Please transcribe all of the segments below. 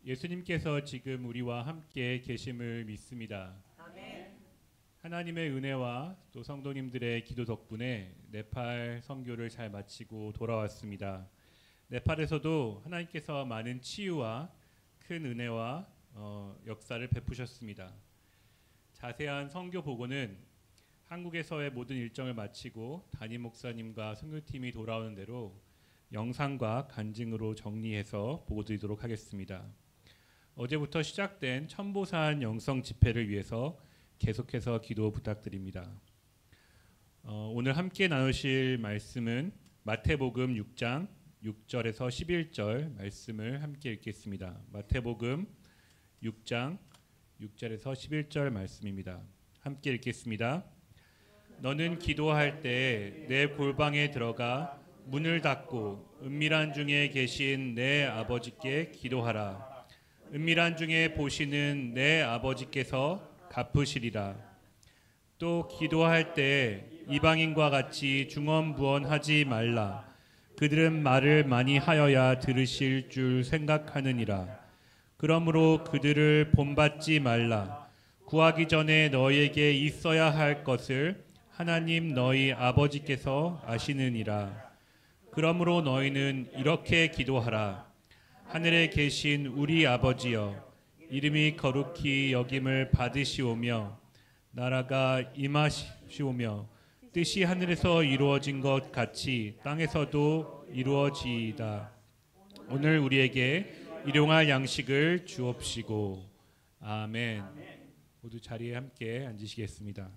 예수님께서 지금 우리와 함께 계심을 믿습니다. 아멘. 하나님의 은혜와 또 성도님들의 기도 덕분에 네팔 선교를 잘 마치고 돌아왔습니다. 네팔에서도 하나님께서 많은 치유와 큰 은혜와 역사를 베푸셨습니다. 자세한 선교 보고는 한국에서의 모든 일정을 마치고 담임 목사님과 선교팀이 돌아오는 대로 영상과 간증으로 정리해서 보고드리도록 하겠습니다. 어제부터 시작된 천보산 영성 집회를 위해서 계속해서 기도 부탁드립니다. 오늘 함께 나누실 말씀은 마태복음 6장 6절에서 11절 말씀을 함께 읽겠습니다. 마태복음 6장 6절에서 11절 말씀입니다. 함께 읽겠습니다. 너는 기도할 때 내 골방에 들어가 문을 닫고 은밀한 중에 계신 내 아버지께 기도하라. 은밀한 중에 보시는 내 아버지께서 갚으시리라. 또 기도할 때 이방인과 같이 중언부언하지 말라. 그들은 말을 많이 하여야 들으실 줄 생각하느니라. 그러므로 그들을 본받지 말라. 구하기 전에 너희에게 있어야 할 것을 하나님 너희 아버지께서 아시느니라. 그러므로 너희는 이렇게 기도하라. 하늘에 계신 우리 아버지여, 이름이 거룩히 여김을 받으시오며 나라가 임하시오며 뜻이 하늘에서 이루어진 것 같이 땅에서도 이루어지이다. 오늘 우리에게 일용할 양식을 주옵시고. 아멘. 모두 자리에 함께 앉으시겠습니다.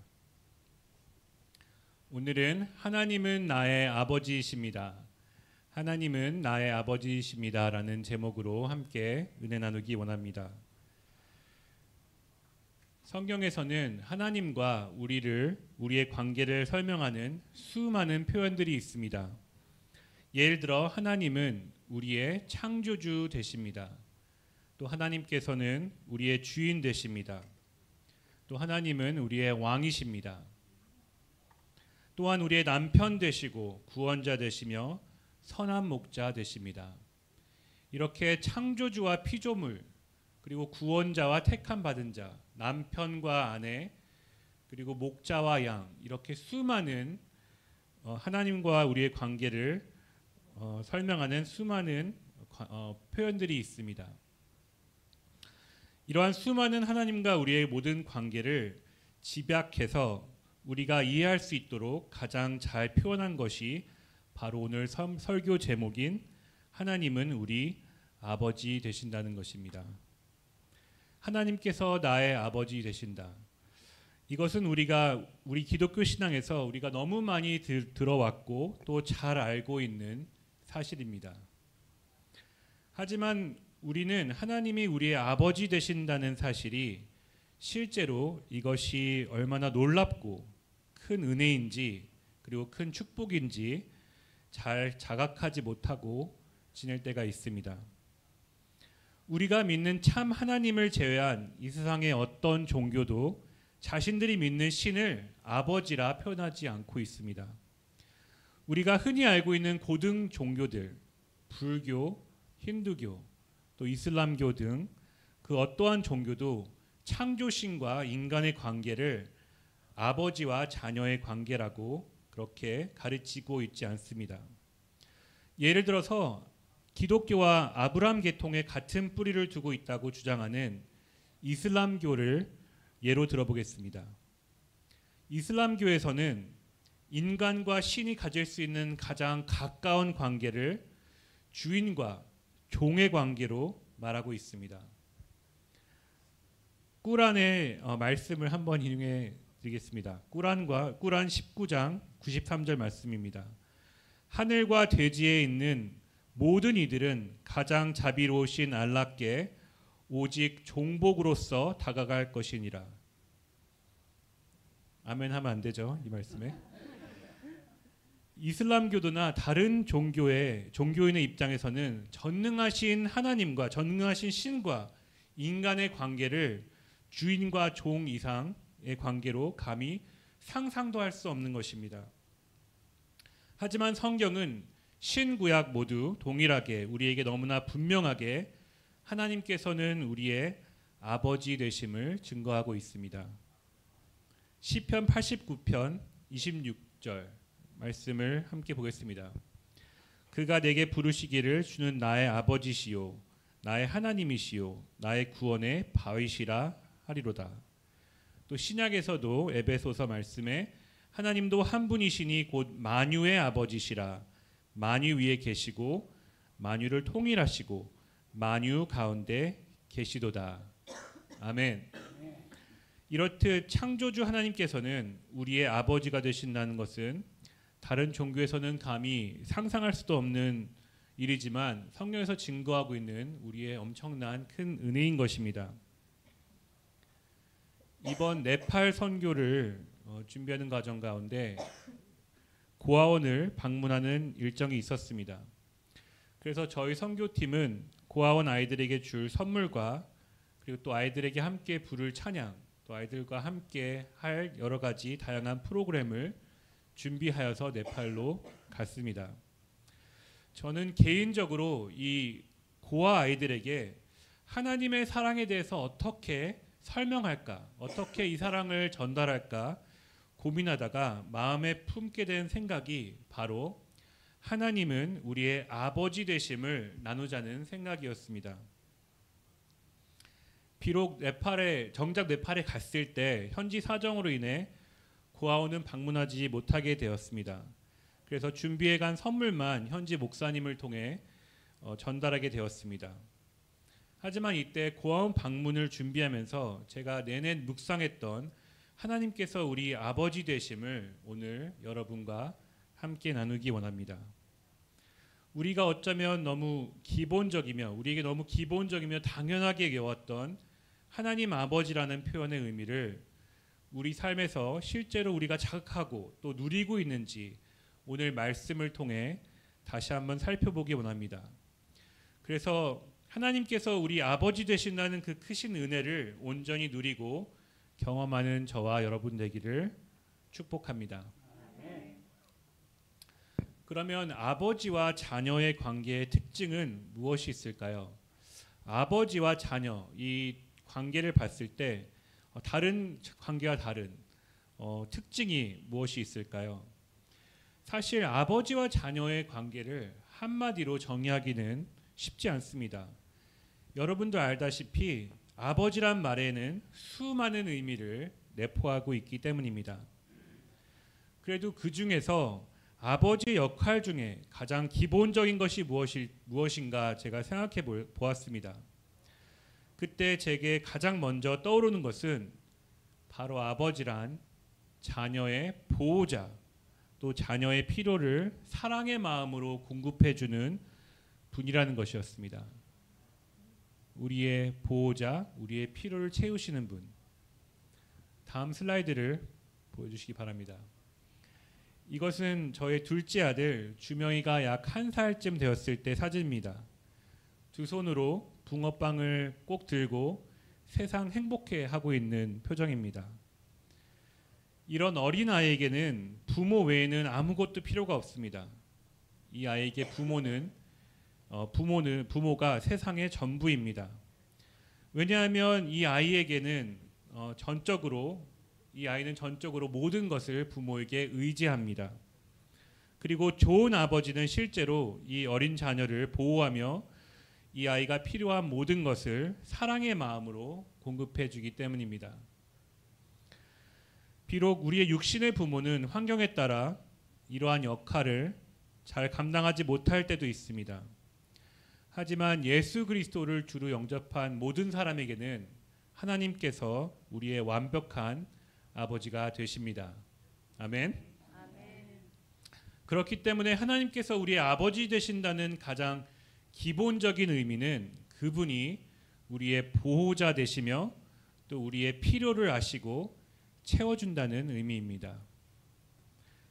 오늘은 하나님은 나의 아버지이십니다. 하나님은 나의 아버지이십니다. 라는 제목으로 함께 은혜 나누기 원합니다. 성경에서는 하나님과 우리의 관계를 설명하는 수많은 표현들이 있습니다. 예를 들어 하나님은 우리의 창조주 되십니다. 또 하나님께서는 우리의 주인 되십니다. 또 하나님은 우리의 왕이십니다. 또한 우리의 남편 되시고 구원자 되시며 선한 목자 되십니다. 이렇게 창조주와 피조물, 그리고 구원자와 택함 받은 자, 남편과 아내, 그리고 목자와 양, 이렇게 수많은 하나님과 우리의 관계를 설명하는 수많은 표현들이 있습니다. 이러한 수많은 하나님과 우리의 모든 관계를 집약해서 우리가 이해할 수 있도록 가장 잘 표현한 것이 바로 오늘 설교 제목인 하나님은 우리 아버지 되신다는 것입니다. 하나님께서 나의 아버지 되신다. 이것은 우리 기독교 신앙에서 우리가 너무 많이 들어왔고 또 잘 알고 있는 사실입니다. 하지만 우리는 하나님이 우리의 아버지 되신다는 사실이 실제로 이것이 얼마나 놀랍고 큰 은혜인지 그리고 큰 축복인지 잘 자각하지 못하고 지낼 때가 있습니다. 우리가 믿는 참 하나님을 제외한 이 세상의 어떤 종교도 자신들이 믿는 신을 아버지라 표현하지 않고 있습니다. 우리가 흔히 알고 있는 고등 종교들, 불교, 힌두교, 또 이슬람교 등 그 어떠한 종교도 창조신과 인간의 관계를 아버지와 자녀의 관계라고 그렇게 가르치고 있지 않습니다. 예를 들어서 기독교와 아브라함 계통에 같은 뿌리를 두고 있다고 주장하는 이슬람교를 예로 들어보겠습니다. 이슬람교에서는 인간과 신이 가질 수 있는 가장 가까운 관계를 주인과 종의 관계로 말하고 있습니다. 꾸란의 말씀을 한번 인용해 드리겠습니다. 꾸란 19장 93절 말씀입니다. 하늘과 대지에 있는 모든 이들은 가장 자비로우신 알라께 오직 종복으로서 다가갈 것이니라. 아멘 하면 안 되죠, 이 말씀에. 이슬람교도나 다른 종교인의 입장에서는 전능하신 하나님과 전능하신 신과 인간의 관계를 주인과 종 이상의 관계로 감히 상상도 할 수 없는 것입니다. 하지만 성경은 신구약 모두 동일하게 우리에게 너무나 분명하게 하나님께서는 우리의 아버지 되심을 증거하고 있습니다. 시편 89편 26절 말씀을 함께 보겠습니다. 그가 내게 부르시기를 주는 나의 아버지시요 나의 하나님이시요 나의 구원의 바위시라 하리로다. 또 신약에서도 에베소서 말씀에 하나님도 한 분이시니 곧 만유의 아버지시라. 만유 위에 계시고 만유를 통일하시고 만유 가운데 계시도다. 아멘. 이렇듯 창조주 하나님께서는 우리의 아버지가 되신다는 것은 다른 종교에서는 감히 상상할 수도 없는 일이지만 성경에서 증거하고 있는 우리의 엄청난 큰 은혜인 것입니다. 이번 네팔 선교를 준비하는 과정 가운데 고아원을 방문하는 일정이 있었습니다. 그래서 저희 선교팀은 고아원 아이들에게 줄 선물과 그리고 또 아이들에게 함께 부를 찬양, 또 아이들과 함께 할 여러 가지 다양한 프로그램을 준비하여서 네팔로 갔습니다. 저는 개인적으로 이 고아 아이들에게 하나님의 사랑에 대해서 어떻게 설명할까, 어떻게 이 사랑을 전달할까 고민하다가 마음에 품게 된 생각이 바로 하나님은 우리의 아버지 되심을 나누자는 생각이었습니다. 비록 정작 네팔에 갔을 때 현지 사정으로 인해 고아원은 방문하지 못하게 되었습니다. 그래서 준비해간 선물만 현지 목사님을 통해 전달하게 되었습니다. 하지만 이때 고아원 방문을 준비하면서 제가 내내 묵상했던 하나님께서 우리 아버지 되심을 오늘 여러분과 함께 나누기 원합니다. 우리가 어쩌면 우리에게 너무 기본적이며 당연하게 여겼던 하나님 아버지라는 표현의 의미를 우리 삶에서 실제로 우리가 자각하고 또 누리고 있는지 오늘 말씀을 통해 다시 한번 살펴보기 원합니다. 그래서 하나님께서 우리 아버지 되신다는 그 크신 은혜를 온전히 누리고 경험하는 저와 여러분 되기를 축복합니다. 그러면 아버지와 자녀의 관계의 특징은 무엇이 있을까요? 아버지와 자녀 이 관계를 봤을 때 다른 관계와 다른 특징이 무엇이 있을까요? 사실 아버지와 자녀의 관계를 한마디로 정의하기는 쉽지 않습니다. 여러분도 알다시피 아버지란 말에는 수많은 의미를 내포하고 있기 때문입니다. 그래도 그 중에서 아버지의 역할 중에 가장 기본적인 것이 무엇인가 제가 생각해 보았습니다. 그때 제게 가장 먼저 떠오르는 것은 바로 아버지란 자녀의 보호자, 또 자녀의 필요를 사랑의 마음으로 공급해주는 분이라는 것이었습니다. 우리의 보호자, 우리의 필요를 채우시는 분. 다음 슬라이드를 보여주시기 바랍니다. 이것은 저의 둘째 아들 주명이가 약 1살쯤 되었을 때 사진입니다. 두 손으로 붕어빵을 꼭 들고 세상 행복해 하고 있는 표정입니다. 이런 어린 아이에게는 부모 외에는 아무것도 필요가 없습니다. 이 아이에게 부모가 세상의 전부입니다. 왜냐하면 이 아이는 전적으로 모든 것을 부모에게 의지합니다. 그리고 좋은 아버지는 실제로 이 어린 자녀를 보호하며 이 아이가 필요한 모든 것을 사랑의 마음으로 공급해 주기 때문입니다. 비록 우리의 육신의 부모는 환경에 따라 이러한 역할을 잘 감당하지 못할 때도 있습니다. 하지만 예수 그리스도를 주로 영접한 모든 사람에게는 하나님께서 우리의 완벽한 아버지가 되십니다. 아멘. 그렇기 때문에 하나님께서 우리의 아버지 되신다는 가장 기본적인 의미는 그분이 우리의 보호자 되시며 또 우리의 필요를 아시고 채워준다는 의미입니다.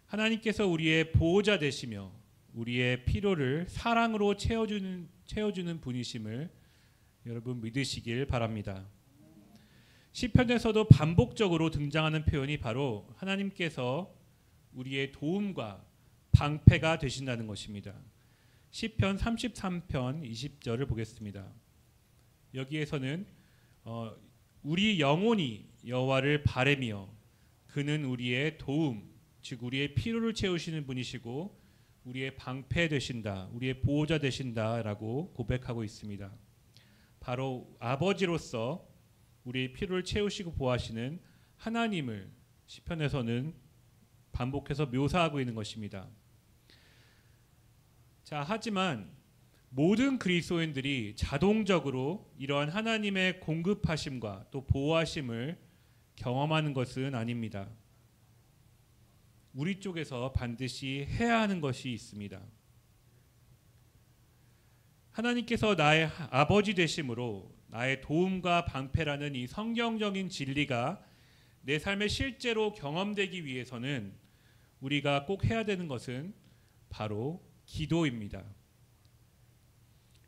하나님께서 우리의 보호자 되시며 우리의 필요를 사랑으로 채워주는 분이심을 여러분 믿으시길 바랍니다. 시편에서도 반복적으로 등장하는 표현이 바로 하나님께서 우리의 도움과 방패가 되신다는 것입니다. 시편 33편 20절을 보겠습니다. 여기에서는 우리 영혼이 여호와를 바라며 그는 우리의 도움, 즉 우리의 필요를 채우시는 분이시고 우리의 방패 되신다, 우리의 보호자 되신다라고 고백하고 있습니다. 바로 아버지로서 우리의 필요를 채우시고 보호하시는 하나님을 시편에서는 반복해서 묘사하고 있는 것입니다. 자, 하지만 모든 그리스도인들이 자동적으로 이러한 하나님의 공급하심과 또 보호하심을 경험하는 것은 아닙니다. 우리 쪽에서 반드시 해야 하는 것이 있습니다. 하나님께서 나의 아버지 되심으로 나의 도움과 방패라는 이 성경적인 진리가 내 삶에 실제로 경험되기 위해서는 우리가 꼭 해야 되는 것은 바로 기도입니다.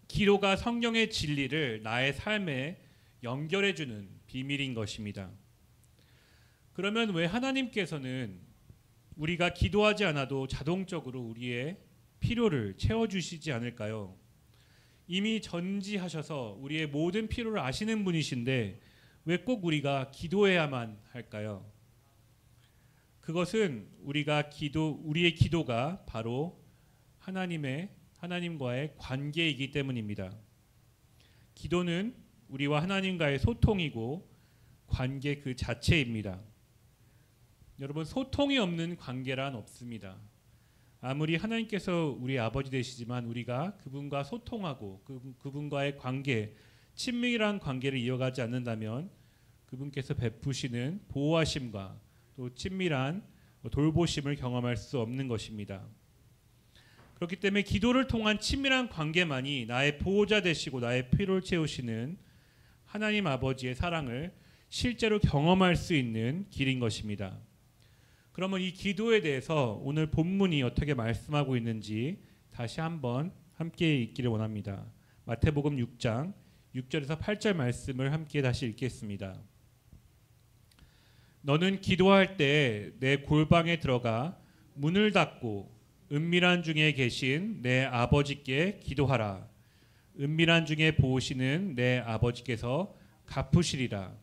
기도가 성경의 진리를 나의 삶에 연결해주는 비밀인 것입니다. 그러면 왜 하나님께서는 우리가 기도하지 않아도 자동적으로 우리의 필요를 채워주시지 않을까요? 이미 전지하셔서 우리의 모든 필요를 아시는 분이신데 왜 꼭 우리가 기도해야만 할까요? 그것은 우리의 기도가 바로 하나님과의 관계이기 때문입니다. 기도는 우리와 하나님과의 소통이고 관계 그 자체입니다. 여러분, 소통이 없는 관계란 없습니다. 아무리 하나님께서 우리 아버지 되시지만 우리가 그분과 소통하고 그분과의 관계, 친밀한 관계를 이어가지 않는다면 그분께서 베푸시는 보호하심과 또 친밀한 돌보심을 경험할 수 없는 것입니다. 그렇기 때문에 기도를 통한 친밀한 관계만이 나의 보호자 되시고 나의 필요를 채우시는 하나님 아버지의 사랑을 실제로 경험할 수 있는 길인 것입니다. 그러면 이 기도에 대해서 오늘 본문이 어떻게 말씀하고 있는지 다시 한번 함께 읽기를 원합니다. 마태복음 6장 6절에서 8절 말씀을 함께 다시 읽겠습니다. 너는 기도할 때 내 골방에 들어가 문을 닫고 은밀한 중에 계신 내 아버지께 기도하라. 은밀한 중에 보시는 내 아버지께서 갚으시리라.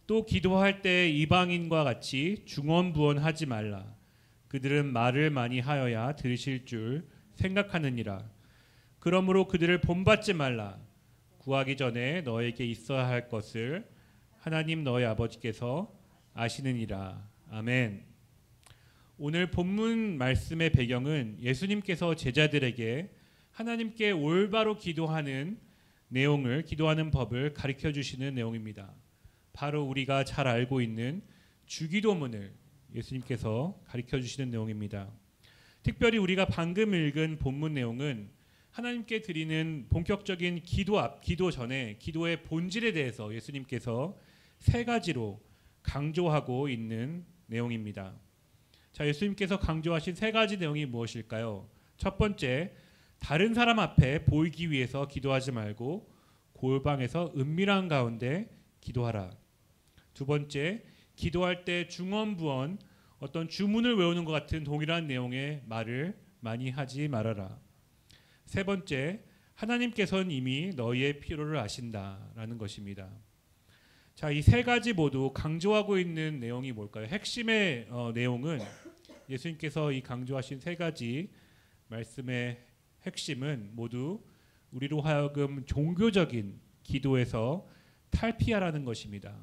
또 기도할 때 이방인과 같이 중언부언하지 말라. 그들은 말을 많이 하여야 들으실 줄 생각하느니라. 그러므로 그들을 본받지 말라. 구하기 전에 너에게 있어야 할 것을 하나님 너의 아버지께서 아시느니라. 아멘. 오늘 본문 말씀의 배경은 예수님께서 제자들에게 하나님께 올바로 기도하는 법을 가르쳐 주시는 내용입니다. 바로 우리가 잘 알고 있는 주기도문을 예수님께서 가르쳐 주시는 내용입니다. 특별히 우리가 방금 읽은 본문 내용은 하나님께 드리는 본격적인 기도 전에 기도의 본질에 대해서 예수님께서 3가지로 강조하고 있는 내용입니다. 자, 예수님께서 강조하신 3가지 내용이 무엇일까요? 첫 번째, 다른 사람 앞에 보이기 위해서 기도하지 말고 골방에서 은밀한 가운데 기도하라. 두 번째, 기도할 때 중언부언, 어떤 주문을 외우는 것 같은 동일한 내용의 말을 많이 하지 말아라. 세 번째, 하나님께서는 이미 너희의 필요를 아신다라는 것입니다. 자, 이 3가지 모두 강조하고 있는 내용이 뭘까요? 핵심의 내용은 예수님께서 이 강조하신 3가지 말씀의 핵심은 모두 우리로 하여금 종교적인 기도에서 탈피하라는 것입니다.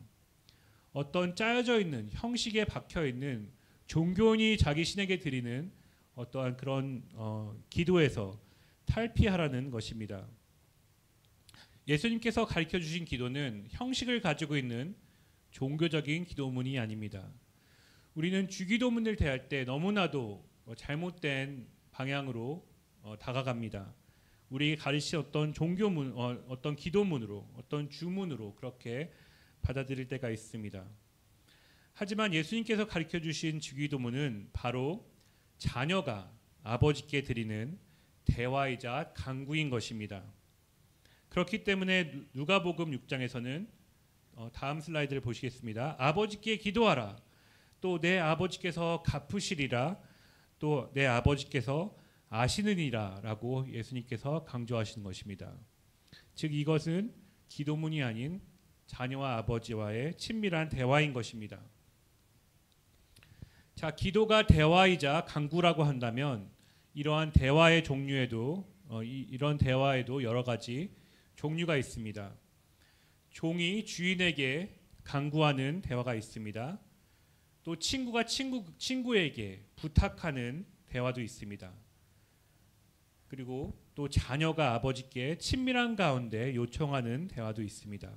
어떤 짜여져 있는 형식에 박혀 있는 종교인이 자기 신에게 드리는 어떠한 그런 기도에서 탈피하라는 것입니다. 예수님께서 가르쳐 주신 기도는 형식을 가지고 있는 종교적인 기도문이 아닙니다. 우리는 주기도문을 대할 때 너무나도 잘못된 방향으로 다가갑니다. 우리에게 가르친 어떤 종교문, 어떤 기도문으로, 어떤 주문으로 그렇게 받아들일 때가 있습니다. 하지만 예수님께서 가르쳐 주신 주기도문은 바로 자녀가 아버지께 드리는 대화이자 간구인 것입니다. 그렇기 때문에 누가복음 6장에서는 다음 슬라이드를 보시겠습니다. 아버지께 기도하라. 또 내 아버지께서 갚으시리라. 또 내 아버지께서 아시느니라 라고 예수님께서 강조하시는 것입니다. 즉 이것은 기도문이 아닌 자녀와 아버지와의 친밀한 대화인 것입니다. 자, 기도가 대화이자 간구라고 한다면 이러한 대화의 종류에도 이런 대화에도 여러 가지 종류가 있습니다. 종이 주인에게 간구하는 대화가 있습니다. 또 친구가 친구에게 부탁하는 대화도 있습니다. 그리고 또 자녀가 아버지께 친밀한 가운데 요청하는 대화도 있습니다.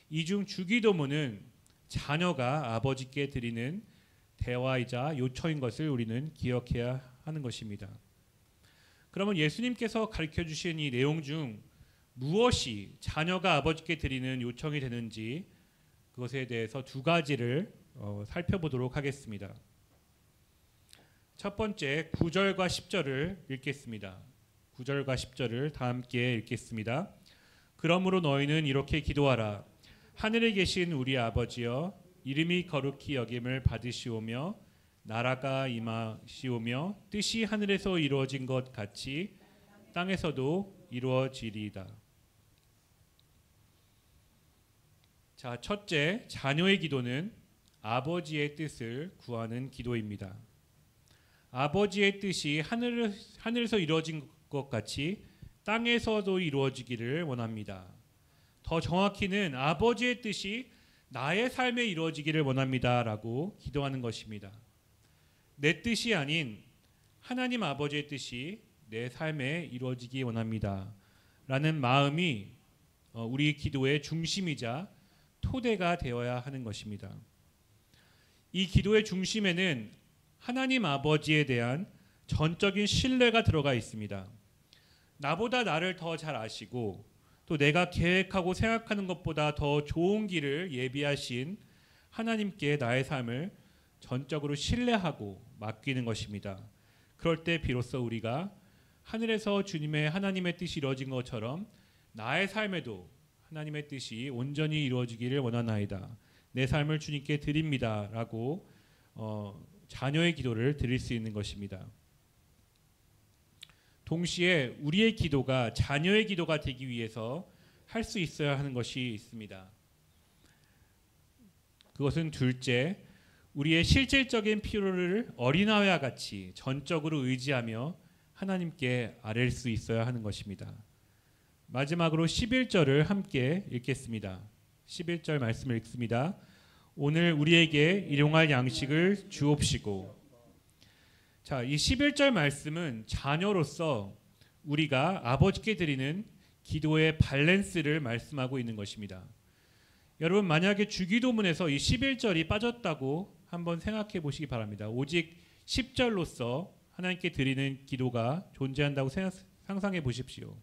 이 중 주기도문은 자녀가 아버지께 드리는 대화이자 요청인 것을 우리는 기억해야 하는 것입니다. 그러면 예수님께서 가르쳐 주신 이 내용 중 무엇이 자녀가 아버지께 드리는 요청이 되는지 그것에 대해서 두 가지를 살펴보도록 하겠습니다. 첫 번째 9절과 10절을 읽겠습니다. 9절과 10절을 다 함께 읽겠습니다. 그러므로 너희는 이렇게 기도하라. 하늘에 계신 우리 아버지여, 이름이 거룩히 여김을 받으시오며 나라가 임하시오며 뜻이 하늘에서 이루어진 것 같이 땅에서도 이루어지리이다. 자, 첫째, 자녀의 기도는 아버지의 뜻을 구하는 기도입니다. 아버지의 뜻이 하늘에서 이루어진 것 같이 땅에서도 이루어지기를 원합니다. 더 정확히는 아버지의 뜻이 나의 삶에 이루어지기를 원합니다라고 기도하는 것입니다. 내 뜻이 아닌 하나님 아버지의 뜻이 내 삶에 이루어지기 원합니다라는 마음이 우리 기도의 중심이자 토대가 되어야 하는 것입니다. 이 기도의 중심에는 하나님 아버지에 대한 전적인 신뢰가 들어가 있습니다. 나보다 나를 더 잘 아시고 또 내가 계획하고 생각하는 것보다 더 좋은 길을 예비하신 하나님께 나의 삶을 전적으로 신뢰하고 맡기는 것입니다. 그럴 때 비로소 우리가 하늘에서 하나님의 뜻이 이루어진 것처럼 나의 삶에도 하나님의 뜻이 온전히 이루어지기를 원하나이다. 내 삶을 주님께 드립니다. 라고 자녀의 기도를 드릴 수 있는 것입니다. 동시에 우리의 기도가 자녀의 기도가 되기 위해서 할 수 있어야 하는 것이 있습니다. 그것은 둘째, 우리의 실질적인 필요를 어린아이와 같이 전적으로 의지하며 하나님께 아뢰 수 있어야 하는 것입니다. 마지막으로 11절을 함께 읽겠습니다. 11절 말씀을 읽습니다. 오늘 우리에게 일용할 양식을 주옵시고. 자, 이 11절 말씀은 자녀로서 우리가 아버지께 드리는 기도의 밸런스를 말씀하고 있는 것입니다. 여러분, 만약에 주기도문에서 이 11절이 빠졌다고 한번 생각해 보시기 바랍니다. 오직 10절로서 하나님께 드리는 기도가 존재한다고 상상해 보십시오.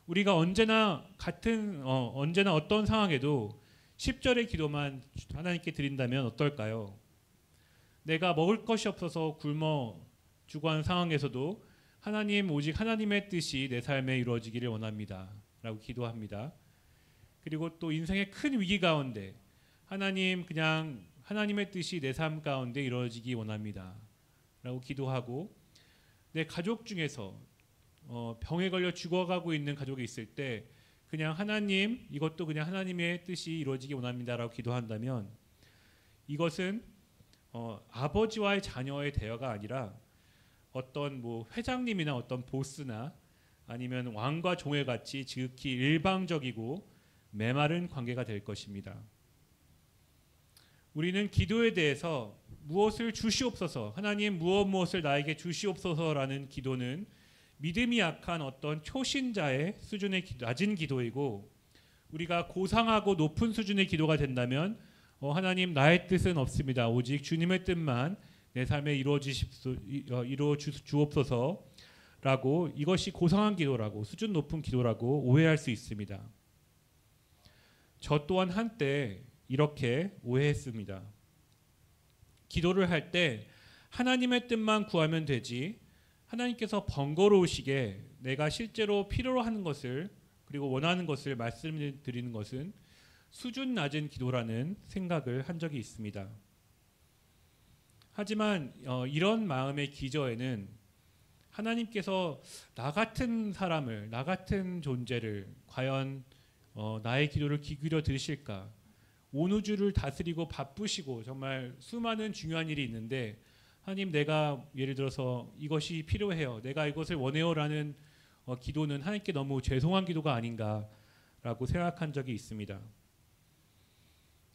우리가 언제나 어떤 상황에도 10절의 기도만 하나님께 드린다면 어떨까요? 내가 먹을 것이 없어서 굶어 죽어가는 상황에서도 하나님, 오직 하나님의 뜻이 내 삶에 이루어지기를 원합니다 라고 기도합니다. 그리고 또 인생의 큰 위기 가운데 하나님, 그냥 하나님의 뜻이 내 삶 가운데 이루어지기 원합니다 라고 기도하고, 내 가족 중에서 병에 걸려 죽어가고 있는 가족이 있을 때 그냥 하나님, 이것도 그냥 하나님의 뜻이 이루어지기 원합니다 라고 기도한다면 이것은 아버지와의 자녀의 대화가 아니라 어떤 회장님이나 어떤 보스나 아니면 왕과 종의 같이 지극히 일방적이고 메마른 관계가 될 것입니다. 우리는 기도에 대해서 무엇을 주시옵소서, 하나님 무엇을 나에게 주시옵소서라는 기도는 믿음이 약한 어떤 초신자의 수준의 낮은 기도이고, 우리가 고상하고 높은 수준의 기도가 된다면 하나님, 나의 뜻은 없습니다. 오직 주님의 뜻만 내 삶에 이루어 주옵소서라고, 이것이 고상한 기도라고, 수준 높은 기도라고 오해할 수 있습니다. 저 또한 한때 이렇게 오해했습니다. 기도를 할 때 하나님의 뜻만 구하면 되지, 하나님께서 번거로우시게 내가 실제로 필요로 하는 것을 그리고 원하는 것을 말씀드리는 것은 수준 낮은 기도라는 생각을 한 적이 있습니다. 하지만 이런 마음의 기저에는 하나님께서 나 같은 사람을, 나 같은 존재를 과연 나의 기도를 귀 기울여 들으실까? 온 우주를 다스리고 바쁘시고 정말 수많은 중요한 일이 있는데 하나님, 내가 예를 들어서 이것이 필요해요, 내가 이것을 원해요라는 기도는 하나님께 너무 죄송한 기도가 아닌가라고 생각한 적이 있습니다.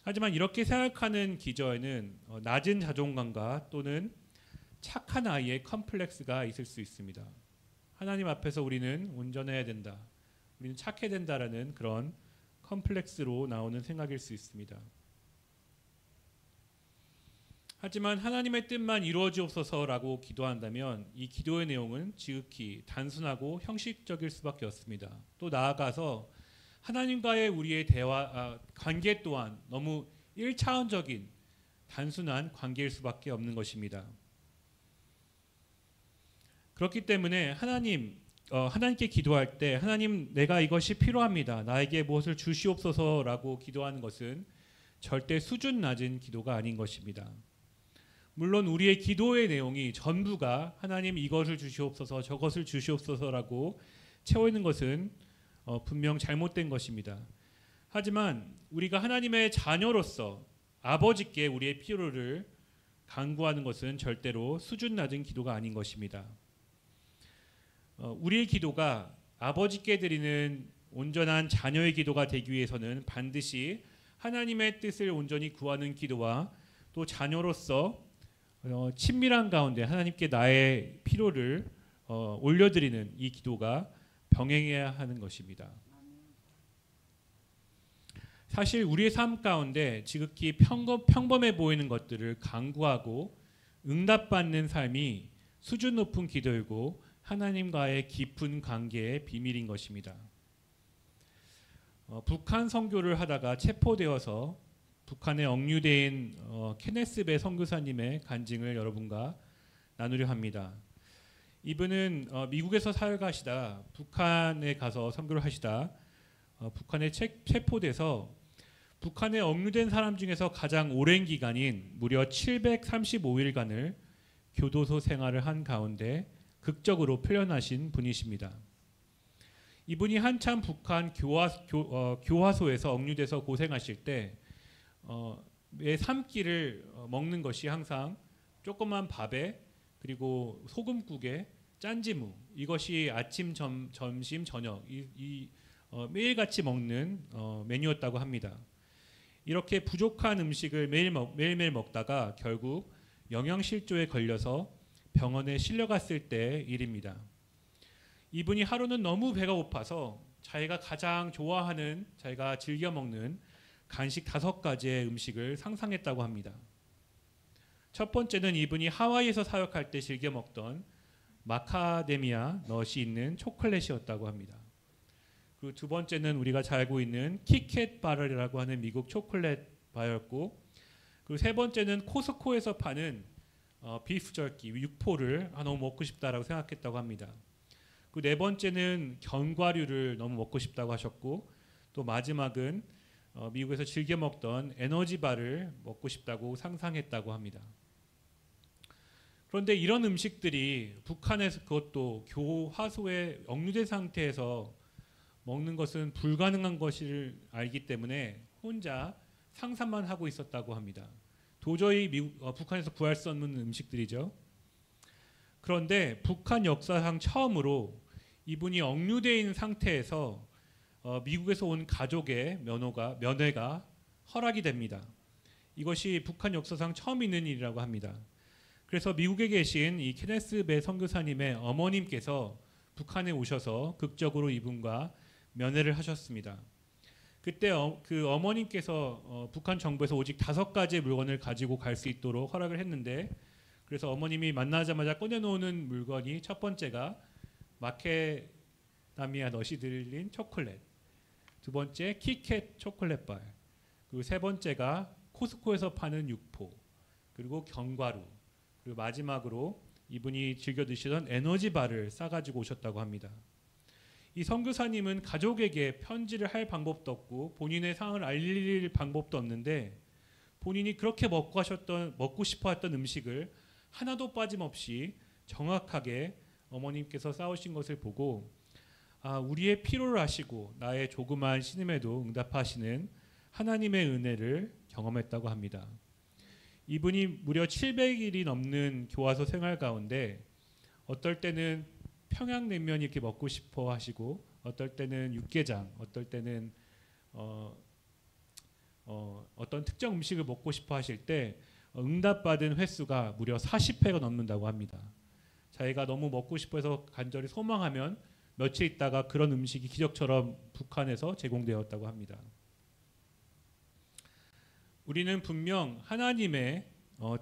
하지만 이렇게 생각하는 기저에는 낮은 자존감과 또는 착한 아이의 컴플렉스가 있을 수 있습니다. 하나님 앞에서 우리는 온전해야 된다, 우리는 착해야 된다라는 그런 컴플렉스로 나오는 생각일 수 있습니다. 하지만 하나님의 뜻만 이루어지옵소서라고 기도한다면 이 기도의 내용은 지극히 단순하고 형식적일 수밖에 없습니다. 또 나아가서 하나님과의 우리의 관계 또한 너무 1차원적인 단순한 관계일 수밖에 없는 것입니다. 그렇기 때문에 하나님께 기도할 때 하나님, 내가 이것이 필요합니다, 나에게 무엇을 주시옵소서라고 기도하는 것은 절대 수준 낮은 기도가 아닌 것입니다. 물론 우리의 기도의 내용이 전부가 하나님 이것을 주시옵소서 저것을 주시옵소서라고 채워 있는 것은 분명 잘못된 것입니다. 하지만 우리가 하나님의 자녀로서 아버지께 우리의 필요를 간구하는 것은 절대로 수준 낮은 기도가 아닌 것입니다. 우리의 기도가 아버지께 드리는 온전한 자녀의 기도가 되기 위해서는 반드시 하나님의 뜻을 온전히 구하는 기도와 또 자녀로서 친밀한 가운데 하나님께 나의 필요를 올려드리는 이 기도가 병행해야 하는 것입니다. 사실 우리의 삶 가운데 지극히 평범해 보이는 것들을 간구하고 응답받는 삶이 수준 높은 기도이고 하나님과의 깊은 관계의 비밀인 것입니다. 북한 선교를 하다가 체포되어서 북한에 억류된 케네스 배 선교사님의 간증을 여러분과 나누려 합니다. 이분은 미국에서 살아가시다 북한에 가서 선교를 하시다 북한에 체포돼서 북한에 억류된 사람 중에서 가장 오랜 기간인 무려 735일간을 교도소 생활을 한 가운데 극적으로 풀려나신 분이십니다. 이분이 한참 북한 교화소에서 억류돼서 고생하실 때 매 3끼를 먹는 것이 항상 조그만 밥에 그리고 소금국에 짠지무, 이것이 아침, 점심, 저녁 매일같이 먹는 메뉴였다고 합니다. 이렇게 부족한 음식을 매일매일 먹다가 결국 영양실조에 걸려서 병원에 실려갔을 때 일입니다. 이분이 하루는 너무 배가 고파서 자기가 가장 좋아하는, 자기가 즐겨 먹는 간식 5가지의 음식을 상상했다고 합니다. 첫 번째는 이분이 하와이에서 사역할 때 즐겨 먹던 마카데미아 넛이 있는 초콜릿이었다고 합니다. 그리고 두 번째는 우리가 잘 알고 있는 키캣 바를이라고 하는 미국 초콜릿 바였고, 그리고 세 번째는 코스코에서 파는 비프 저키, 육포를 너무 먹고 싶다라고 생각했다고 합니다. 그 네 번째는 견과류를 너무 먹고 싶다고 하셨고, 또 마지막은 미국에서 즐겨 먹던 에너지바를 먹고 싶다고 상상했다고 합니다. 그런데 이런 음식들이 북한에서, 그것도 교화소에 억류된 상태에서 먹는 것은 불가능한 것을 알기 때문에 혼자 상상만 하고 있었다고 합니다. 도저히 북한에서 구할 수 없는 음식들이죠. 그런데 북한 역사상 처음으로 이분이 억류되어 있는 상태에서 미국에서 온 가족의 면회가 허락이 됩니다. 이것이 북한 역사상 처음 있는 일이라고 합니다. 그래서 미국에 계신 이 케네스 배 선교사님의 어머님께서 북한에 오셔서 극적으로 이분과 면회를 하셨습니다. 그때 그 어머님께서 북한 정부에서 오직 5가지의 물건을 가지고 갈 수 있도록 허락을 했는데, 그래서 어머님이 만나자마자 꺼내놓는 물건이 첫 번째가 마케다미아 넛이 들린 초콜릿, 두 번째 키캣 초콜릿바, 그리고 세 번째가 코스코에서 파는 육포, 그리고 견과류, 그리고 마지막으로 이분이 즐겨 드시던 에너지바를 싸가지고 오셨다고 합니다. 이 선교사님은 가족에게 편지를 할 방법도 없고 본인의 상황을 알릴 방법도 없는데, 본인이 그렇게 먹고 싶어 했던 음식을 하나도 빠짐없이 정확하게 어머님께서 싸우신 것을 보고 우리의 필요를 아시고 나의 조그마한 신음에도 응답하시는 하나님의 은혜를 경험했다고 합니다. 이분이 무려 700일이 넘는 교화소 생활 가운데 어떨 때는 평양냉면이 이렇게 먹고 싶어 하시고, 어떨 때는 육개장, 어떨 때는 어떤 특정 음식을 먹고 싶어 하실 때 응답받은 횟수가 무려 40회가 넘는다고 합니다. 자기가 너무 먹고 싶어서 간절히 소망하면 며칠 있다가 그런 음식이 기적처럼 북한에서 제공되었다고 합니다. 우리는 분명 하나님의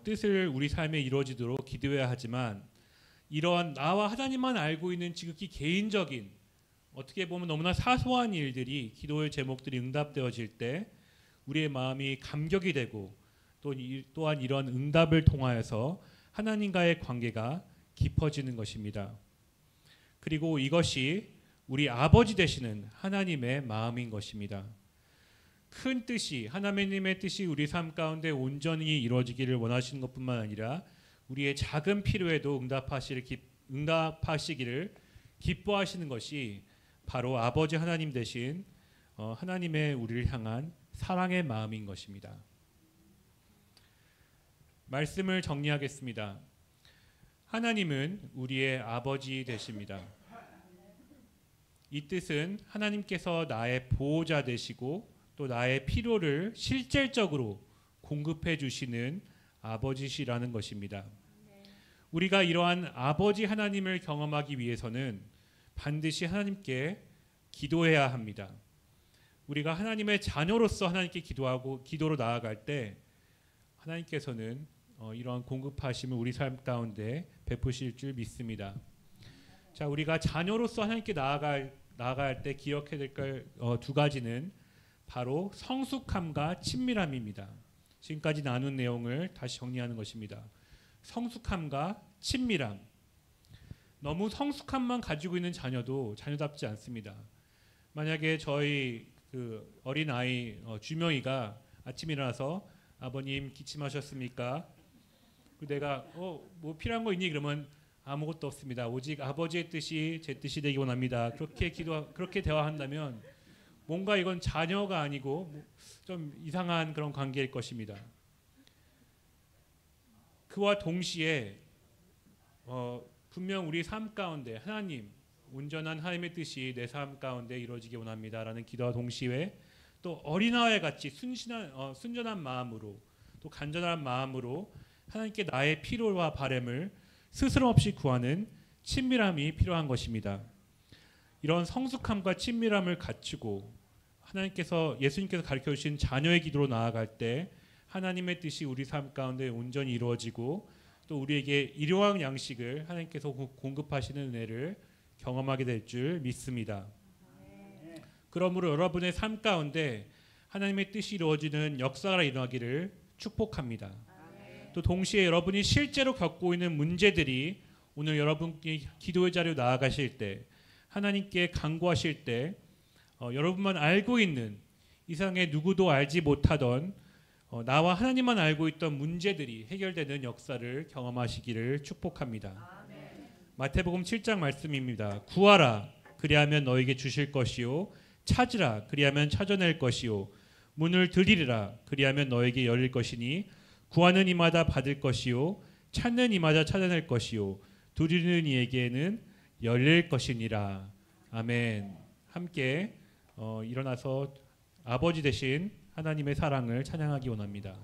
뜻을 우리 삶에 이루어지도록 기도해야 하지만, 이러한 나와 하나님만 알고 있는 지극히 개인적인, 어떻게 보면 너무나 사소한 일들이, 기도의 제목들이 응답되어질 때 우리의 마음이 감격이 되고, 또한 이런 응답을 통하여서 하나님과의 관계가 깊어지는 것입니다. 그리고 이것이 우리 아버지 되시는 하나님의 마음인 것입니다. 큰 뜻이, 하나님의 뜻이 우리 삶 가운데 온전히 이루어지기를 원하시는 것뿐만 아니라 우리의 작은 필요에도 응답하시기를 기뻐하시는 것이 바로 아버지 하나님 되신 하나님의 우리를 향한 사랑의 마음인 것입니다. 말씀을 정리하겠습니다. 하나님은 우리의 아버지 되십니다. 이 뜻은 하나님께서 나의 보호자 되시고 또 나의 필요를 실질적으로 공급해 주시는 아버지시라는 것입니다. 우리가 이러한 아버지 하나님을 경험하기 위해서는 반드시 하나님께 기도해야 합니다. 우리가 하나님의 자녀로서 하나님께 기도로 나아갈 때 하나님께서는 이러한 공급하심을 우리 삶 가운데 베푸실 줄 믿습니다. 자, 우리가 자녀로서 하나님께 나아갈 때 기억해야 될 두 가지는 바로 성숙함과 친밀함입니다. 지금까지 나눈 내용을 다시 정리하는 것입니다. 성숙함과 친밀함. 너무 성숙함만 가지고 있는 자녀도 자녀답지 않습니다. 만약에 저희 어린 아이 주명이가 아침에 일어나서 아버님 기침하셨습니까? 내가 뭐 필요한 거 있니? 그러면 아무것도 없습니다. 오직 아버지의 뜻이 제 뜻이 되기 원합니다. 그렇게 대화한다면 뭔가 이건 자녀가 아니고 좀 이상한 그런 관계일 것입니다. 그와 동시에 분명 우리 삶 가운데 하나님, 온전한 하나님의 뜻이 내 삶 가운데 이루어지기 원합니다라는 기도와 동시에 또 어린아이와 같이 순전한 마음으로 또 간절한 마음으로 하나님께 나의 필요와 바람을 스스럼 없이 구하는 친밀함이 필요한 것입니다. 이런 성숙함과 친밀함을 갖추고 예수님께서 가르쳐 주신 자녀의 기도로 나아갈 때 하나님의 뜻이 우리 삶 가운데 온전히 이루어지고 또 우리에게 일용할 양식을 하나님께서 공급하시는 은혜를 경험하게 될 줄 믿습니다. 그러므로 여러분의 삶 가운데 하나님의 뜻이 이루어지는 역사가 일어나기를 축복합니다. 또 동시에 여러분이 실제로 겪고 있는 문제들이 오늘 여러분이 기도의 자리로 나아가실 때, 하나님께 간구하실 때 여러분만 알고 있는, 이 세상에 누구도 알지 못하던 나와 하나님만 알고 있던 문제들이 해결되는 역사를 경험하시기를 축복합니다. 마태복음 7장 말씀입니다. 구하라 그리하면 너에게 주실 것이요, 찾으라 그리하면 찾아낼 것이요, 문을 들이리라 그리하면 너에게 열릴 것이니 구하는 이마다 받을 것이요, 찾는 이마다 찾아낼 것이요, 두드리는 이에게는 열릴 것이니라. 아멘. 함께 일어나서 아버지 되신 하나님의 사랑을 찬양하기 원합니다.